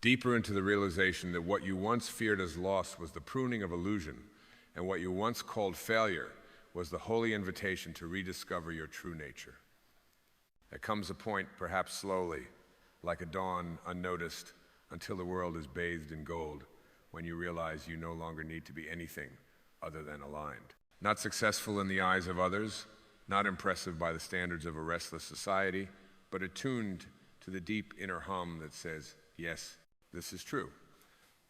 deeper into the realization that what you once feared as loss was the pruning of illusion, and what you once called failure was the holy invitation to rediscover your true nature. There comes a point, perhaps slowly, like a dawn unnoticed, until the world is bathed in gold, when you realize you no longer need to be anything other than aligned. Not successful in the eyes of others, not impressive by the standards of a restless society, but attuned to the deep inner hum that says, yes, this is true.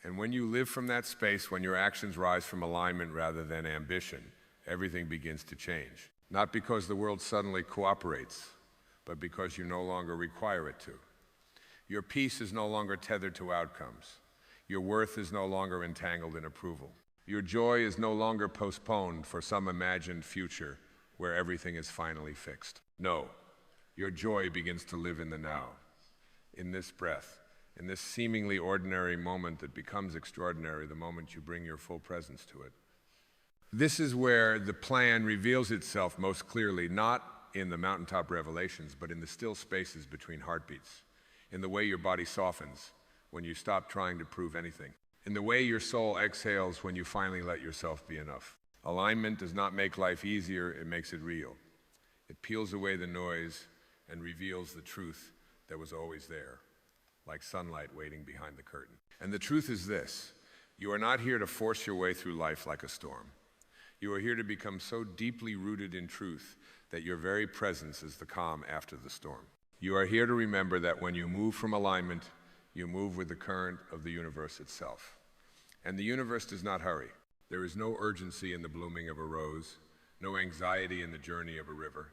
And when you live from that space, when your actions rise from alignment rather than ambition, everything begins to change. Not because the world suddenly cooperates, but because you no longer require it to. Your peace is no longer tethered to outcomes. Your worth is no longer entangled in approval. Your joy is no longer postponed for some imagined future where everything is finally fixed. No, your joy begins to live in the now, in this breath, in this seemingly ordinary moment that becomes extraordinary the moment you bring your full presence to it. This is where the plan reveals itself most clearly, not in the mountaintop revelations, but in the still spaces between heartbeats, in the way your body softens when you stop trying to prove anything, in the way your soul exhales when you finally let yourself be enough. Alignment does not make life easier, it makes it real. It peels away the noise and reveals the truth that was always there, like sunlight waiting behind the curtain. And the truth is this: you are not here to force your way through life like a storm. You are here to become so deeply rooted in truth that your very presence is the calm after the storm. You are here to remember that when you move from alignment, you move with the current of the universe itself. And the universe does not hurry. There is no urgency in the blooming of a rose, no anxiety in the journey of a river,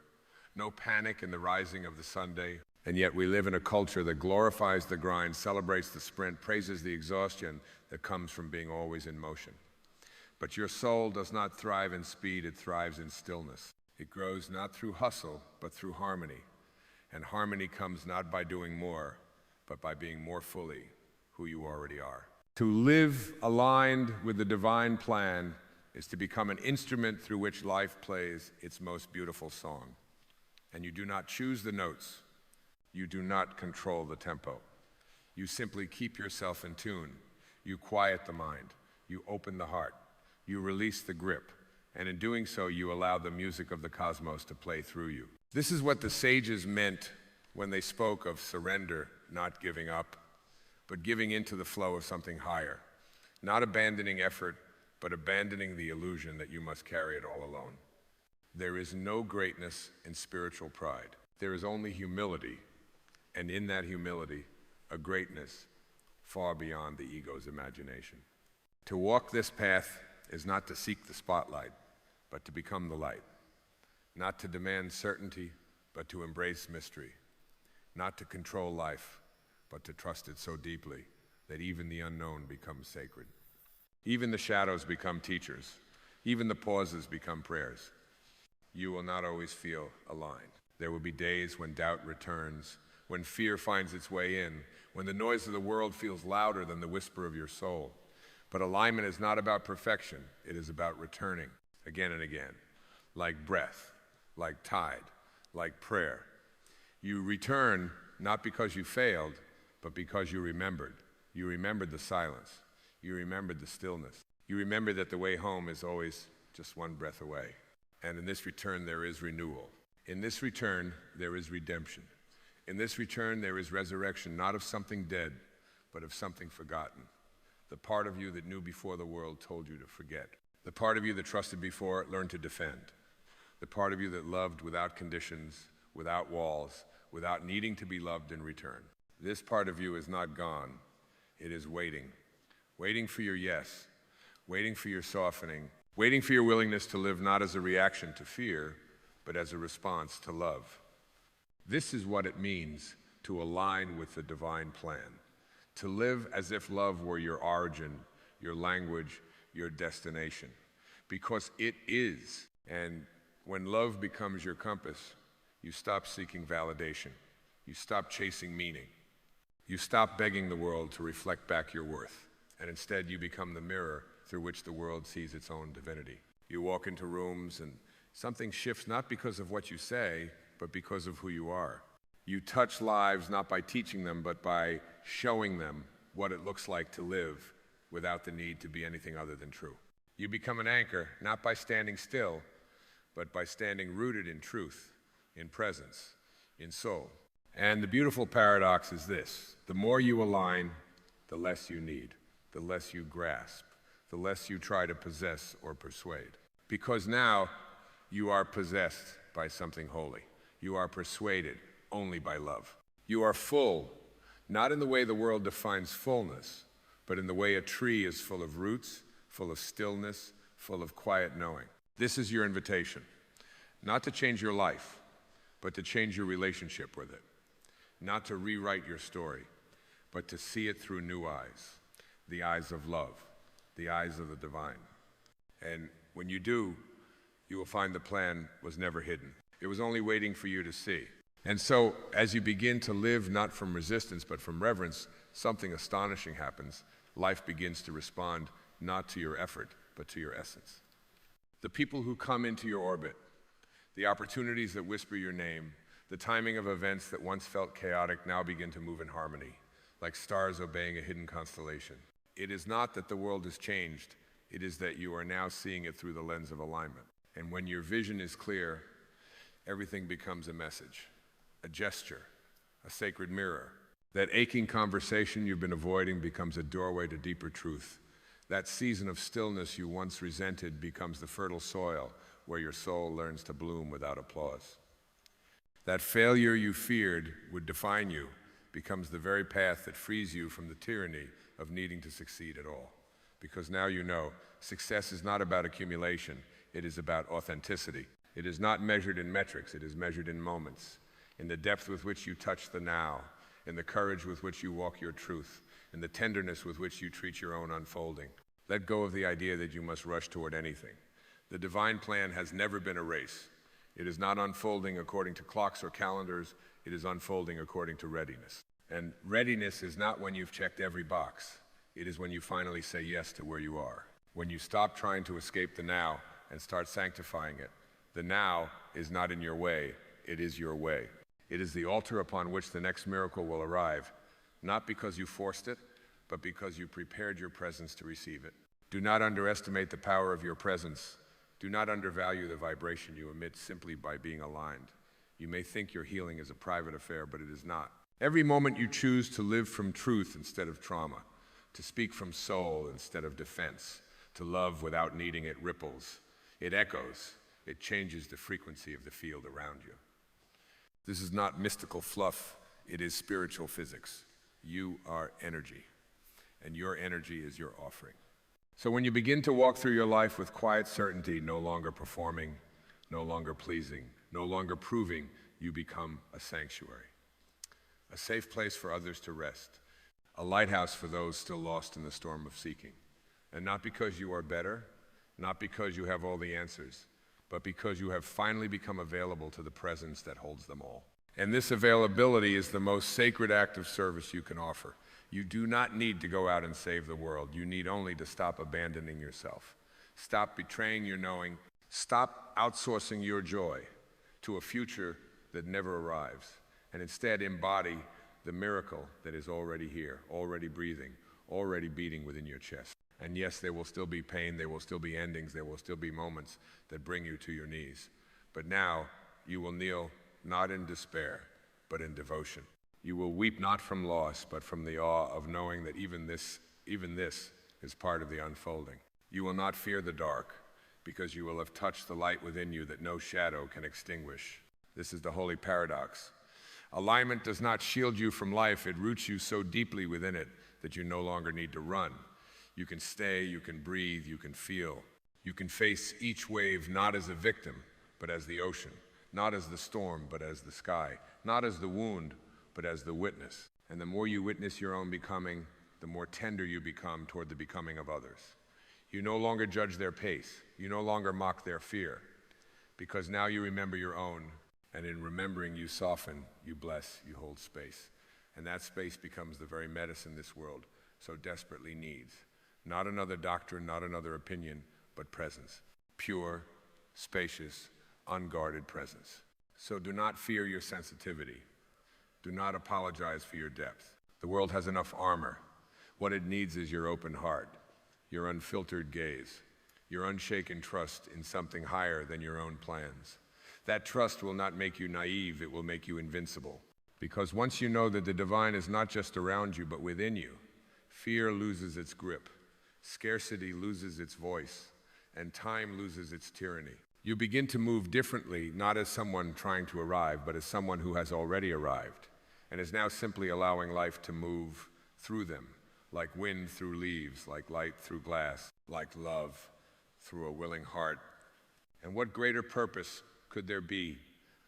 no panic in the rising of the Sunday. And yet we live in a culture that glorifies the grind, celebrates the sprint, praises the exhaustion that comes from being always in motion. But your soul does not thrive in speed, it thrives in stillness. It grows not through hustle, but through harmony. And harmony comes not by doing more, but by being more fully who you already are. To live aligned with the divine plan is to become an instrument through which life plays its most beautiful song. And you do not choose the notes. You do not control the tempo. You simply keep yourself in tune. You quiet the mind. You open the heart. You release the grip. And in doing so, you allow the music of the cosmos to play through you. This is what the sages meant when they spoke of surrender, not giving up, but giving into the flow of something higher. Not abandoning effort, but abandoning the illusion that you must carry it all alone. There is no greatness in spiritual pride. There is only humility, and in that humility, a greatness far beyond the ego's imagination. To walk this path is not to seek the spotlight, but to become the light. Not to demand certainty, but to embrace mystery. Not to control life, but to trust it so deeply that even the unknown becomes sacred. Even the shadows become teachers. Even the pauses become prayers. You will not always feel aligned. There will be days when doubt returns, when fear finds its way in, when the noise of the world feels louder than the whisper of your soul. But alignment is not about perfection. It is about returning again and again, like breath, like tide, like prayer. You return not because you failed, but because you remembered. You remembered the silence. You remembered the stillness. You remember that the way home is always just one breath away. And in this return, there is renewal. In this return, there is redemption. In this return, there is resurrection, not of something dead, but of something forgotten. The part of you that knew before the world told you to forget. The part of you that trusted before learned to defend. The part of you that loved without conditions, without walls, without needing to be loved in return. This part of you is not gone. It is waiting. Waiting for your yes. Waiting for your softening. Waiting for your willingness to live not as a reaction to fear, but as a response to love. This is what it means to align with the divine plan. To live as if love were your origin, your language, your destination. Because it is. And when love becomes your compass, you stop seeking validation. You stop chasing meaning. You stop begging the world to reflect back your worth. And instead you become the mirror through which the world sees its own divinity. You walk into rooms and something shifts not because of what you say, but because of who you are. You touch lives not by teaching them, but by showing them what it looks like to live without the need to be anything other than true. You become an anchor, not by standing still, but by standing rooted in truth, in presence, in soul. And the beautiful paradox is this: the more you align, the less you need, the less you grasp, the less you try to possess or persuade. Because now you are possessed by something holy. You are persuaded only by love. You are full, not in the way the world defines fullness, but in the way a tree is full of roots, full of stillness, full of quiet knowing. This is your invitation, not to change your life, but to change your relationship with it. Not to rewrite your story, but to see it through new eyes, the eyes of love, the eyes of the divine. And when you do, you will find the plan was never hidden. It was only waiting for you to see. And so, as you begin to live not from resistance, but from reverence, something astonishing happens. Life begins to respond not to your effort, but to your essence. The people who come into your orbit, the opportunities that whisper your name, the timing of events that once felt chaotic now begin to move in harmony, like stars obeying a hidden constellation. It is not that the world has changed, it is that you are now seeing it through the lens of alignment. And when your vision is clear, everything becomes a message, a gesture, a sacred mirror. That aching conversation you've been avoiding becomes a doorway to deeper truth. That season of stillness you once resented becomes the fertile soil where your soul learns to bloom without applause. That failure you feared would define you becomes the very path that frees you from the tyranny of needing to succeed at all. Because now you know success is not about accumulation, it is about authenticity. It is not measured in metrics, it is measured in moments, in the depth with which you touch the now, in the courage with which you walk your truth, in the tenderness with which you treat your own unfolding. Let go of the idea that you must rush toward anything. The divine plan has never been a race. It is not unfolding according to clocks or calendars, it is unfolding according to readiness. And readiness is not when you've checked every box. It is when you finally say yes to where you are. When you stop trying to escape the now and start sanctifying it. The now is not in your way, it is your way. It is the altar upon which the next miracle will arrive, not because you forced it, but because you prepared your presence to receive it. Do not underestimate the power of your presence. Do not undervalue the vibration you emit simply by being aligned. You may think your healing is a private affair, but it is not. Every moment you choose to live from truth instead of trauma, to speak from soul instead of defense, to love without needing it ripples, it echoes, it changes the frequency of the field around you. This is not mystical fluff, it is spiritual physics. You are energy, and your energy is your offering. So when you begin to walk through your life with quiet certainty, no longer performing, no longer pleasing, no longer proving, you become a sanctuary. A safe place for others to rest, a lighthouse for those still lost in the storm of seeking. And not because you are better, not because you have all the answers, but because you have finally become available to the presence that holds them all. And this availability is the most sacred act of service you can offer. You do not need to go out and save the world. You need only to stop abandoning yourself. Stop betraying your knowing. Stop outsourcing your joy to a future that never arrives. And instead embody the miracle that is already here, already breathing, already beating within your chest. And yes, there will still be pain, there will still be endings, there will still be moments that bring you to your knees. But now you will kneel not in despair, but in devotion. You will weep not from loss, but from the awe of knowing that even this is part of the unfolding. You will not fear the dark, because you will have touched the light within you that no shadow can extinguish. This is the holy paradox. Alignment does not shield you from life. It roots you so deeply within it that you no longer need to run. You can stay, you can breathe, you can feel. You can face each wave not as a victim, but as the ocean. Not as the storm, but as the sky. Not as the wound, but as the witness. And the more you witness your own becoming, the more tender you become toward the becoming of others. You no longer judge their pace. You no longer mock their fear, because now you remember your own, and in remembering you soften, you bless, you hold space. And that space becomes the very medicine this world so desperately needs. Not another doctrine, not another opinion, but presence. Pure, spacious, unguarded presence. So do not fear your sensitivity. Do not apologize for your depth. The world has enough armor. What it needs is your open heart, your unfiltered gaze, your unshaken trust in something higher than your own plans. That trust will not make you naive, it will make you invincible. Because once you know that the divine is not just around you, but within you, fear loses its grip, scarcity loses its voice, and time loses its tyranny. You begin to move differently, not as someone trying to arrive, but as someone who has already arrived, and is now simply allowing life to move through them, like wind through leaves, like light through glass, like love through a willing heart. And what greater purpose could there be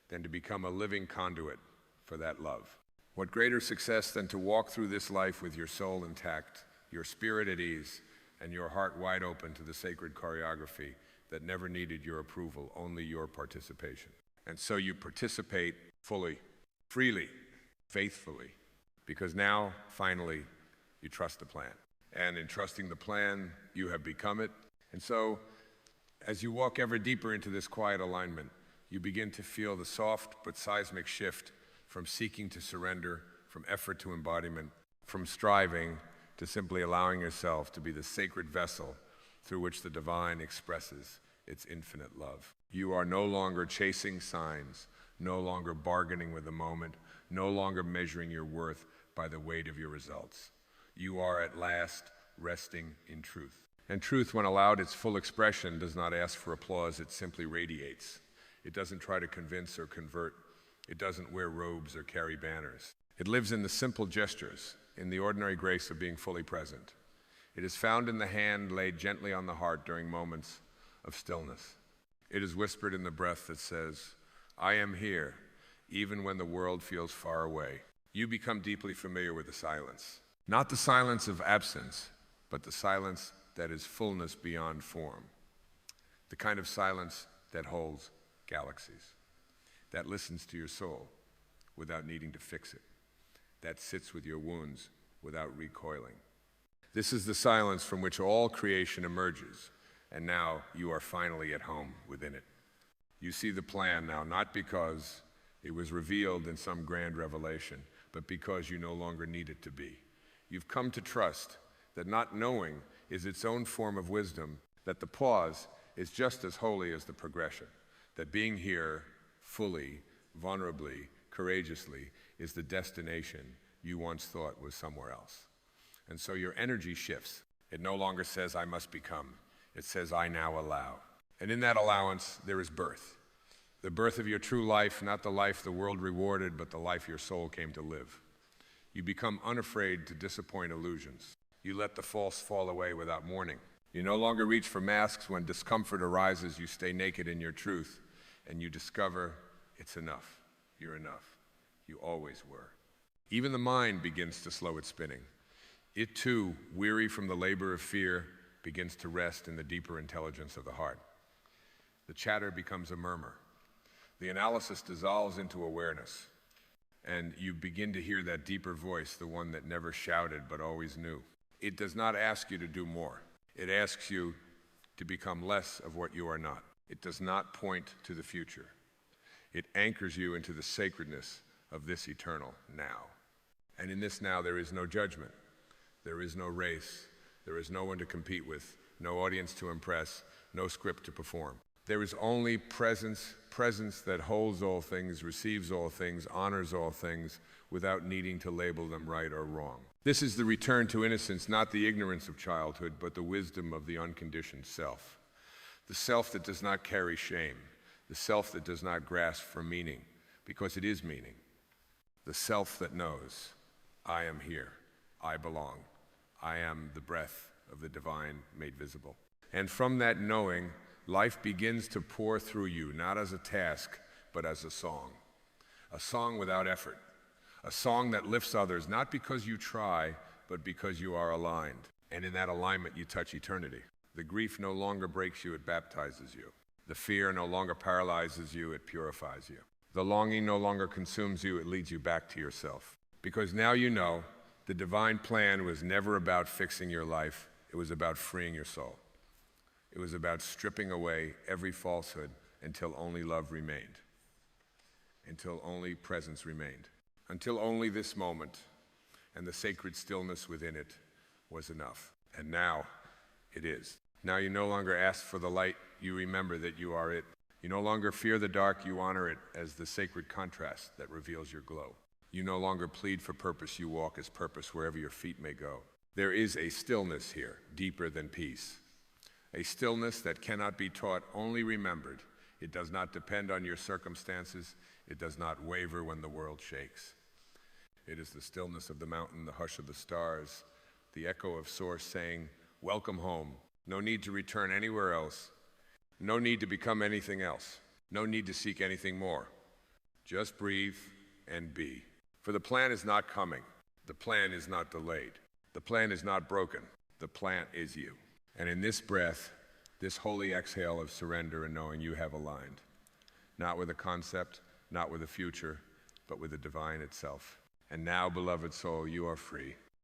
than to become a living conduit for that love? What greater success than to walk through this life with your soul intact, your spirit at ease, and your heart wide open to the sacred choreography that never needed your approval, only your participation. And so you participate fully, freely, faithfully, because now, finally, you trust the plan. And in trusting the plan, you have become it. And so, as you walk ever deeper into this quiet alignment, you begin to feel the soft but seismic shift from seeking to surrender, from effort to embodiment, from striving to simply allowing yourself to be the sacred vessel through which the divine expresses its infinite love. You are no longer chasing signs, no longer bargaining with the moment, no longer measuring your worth by the weight of your results. You are at last resting in truth. And truth, when allowed its full expression, does not ask for applause, it simply radiates. It doesn't try to convince or convert. It doesn't wear robes or carry banners. It lives in the simple gestures, in the ordinary grace of being fully present. It is found in the hand laid gently on the heart during moments of stillness. It is whispered in the breath that says, I am here, even when the world feels far away. You become deeply familiar with the silence. Not the silence of absence, but the silence that is fullness beyond form. The kind of silence that holds galaxies, that listens to your soul without needing to fix it, that sits with your wounds without recoiling. This is the silence from which all creation emerges, and now you are finally at home within it. You see the plan now, not because it was revealed in some grand revelation, but because you no longer need it to be. You've come to trust that not knowing is its own form of wisdom, that the pause is just as holy as the progression, that being here fully, vulnerably, courageously is the destination you once thought was somewhere else. And so your energy shifts. It no longer says, I must become. It says, I now allow. And in that allowance, there is birth. The birth of your true life, not the life the world rewarded, but the life your soul came to live. You become unafraid to disappoint illusions. You let the false fall away without mourning. You no longer reach for masks when discomfort arises. You stay naked in your truth, and you discover it's enough. You're enough. You always were. Even the mind begins to slow its spinning. It too, weary from the labor of fear, begins to rest in the deeper intelligence of the heart. The chatter becomes a murmur. The analysis dissolves into awareness, and you begin to hear that deeper voice, the one that never shouted but always knew. It does not ask you to do more. It asks you to become less of what you are not. It does not point to the future. It anchors you into the sacredness of this eternal now. And in this now, there is no judgment. There is no race. There is no one to compete with, no audience to impress, no script to perform. There is only presence that holds all things, receives all things, honors all things, without needing to label them right or wrong. This is the return to innocence, not the ignorance of childhood, but the wisdom of the unconditioned self. The self that does not carry shame, the self that does not grasp for meaning, because it is meaning. The self that knows, I am here, I belong, I am the breath of the divine made visible. And from that knowing, life begins to pour through you, not as a task, but as a song without effort, a song that lifts others, not because you try, but because you are aligned. And in that alignment, you touch eternity. The grief no longer breaks you, it baptizes you. The fear no longer paralyzes you, it purifies you. The longing no longer consumes you, it leads you back to yourself. Because now you know the divine plan was never about fixing your life, it was about freeing your soul. It was about stripping away every falsehood until only love remained, until only presence remained, until only this moment and the sacred stillness within it was enough. And now it is. Now you no longer ask for the light, you remember that you are it. You no longer fear the dark, you honor it as the sacred contrast that reveals your glow. You no longer plead for purpose, you walk as purpose wherever your feet may go. There is a stillness here, deeper than peace. A stillness that cannot be taught, only remembered. It does not depend on your circumstances. It does not waver when the world shakes. It is the stillness of the mountain, the hush of the stars, the echo of source saying, welcome home. No need to return anywhere else. No need to become anything else. No need to seek anything more. Just breathe and be. For the plan is not coming. The plan is not delayed. The plan is not broken. The plan is you. And in this breath, this holy exhale of surrender and knowing you have aligned, not with a concept, not with a future, but with the divine itself. And now, beloved soul, you are free.